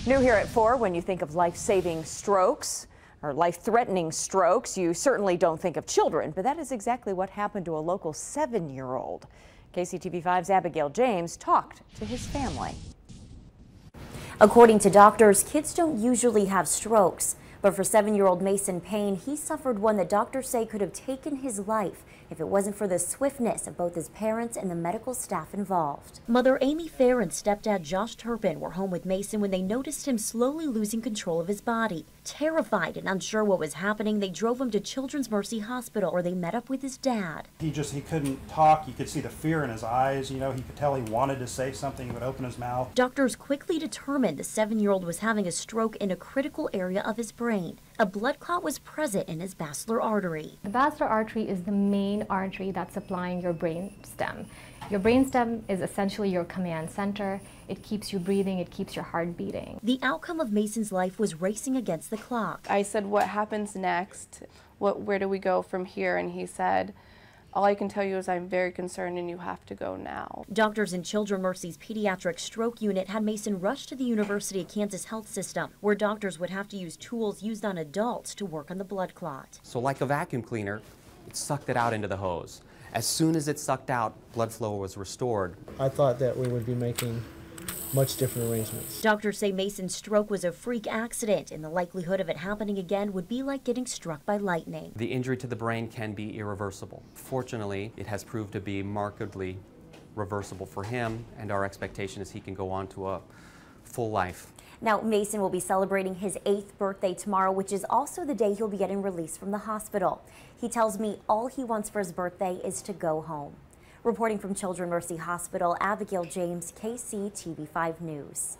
New here at 4, when you think of life-saving strokes or life-threatening strokes, you certainly don't think of children, but that is exactly what happened to a local 7-year-old. KCTV5's Abigail James talked to his family. According to doctors, kids don't usually have strokes, but for 7-year-old Mason Payne, he suffered one that doctors say could have taken his life if it wasn't for the swiftness of both his parents and the medical staff involved. Mother Amy Fair and stepdad Josh Turpin were home with Mason when they noticed him slowly losing control of his body. Terrified and unsure what was happening, they drove him to Children's Mercy Hospital, where they met up with his dad. He couldn't talk. You could see the fear in his eyes. You know, he could tell he wanted to say something. He would open his mouth. Doctors quickly determined the 7-year-old was having a stroke in a critical area of his brain. A blood clot was present in his basilar artery. The basilar artery is the main artery that's supplying your brain stem. Your brain stem is essentially your command center. It keeps you breathing, it keeps your heart beating. The outcome of Mason's life was racing against the clock. I said, "What happens next? Where do we go from here?" And he said, "All I can tell you is I'm very concerned and you have to go now." Doctors in Children's Mercy's pediatric stroke unit had Mason rushed to the University of Kansas Health System, where doctors would have to use tools used on adults to work on the blood clot. So like a vacuum cleaner, it sucked it out into the hose. As soon as it sucked out, blood flow was restored. I thought that we would be making much different arrangements. Doctors say Mason's stroke was a freak accident, and the likelihood of it happening again would be like getting struck by lightning. The injury to the brain can be irreversible. Fortunately, it has proved to be markedly reversible for him, and our expectation is he can go on to a full life. Now, Mason will be celebrating his 8th birthday tomorrow, which is also the day he'll be getting released from the hospital. He tells me all he wants for his birthday is to go home. Reporting from Children's Mercy Hospital, Abigail James, KCTV5 News.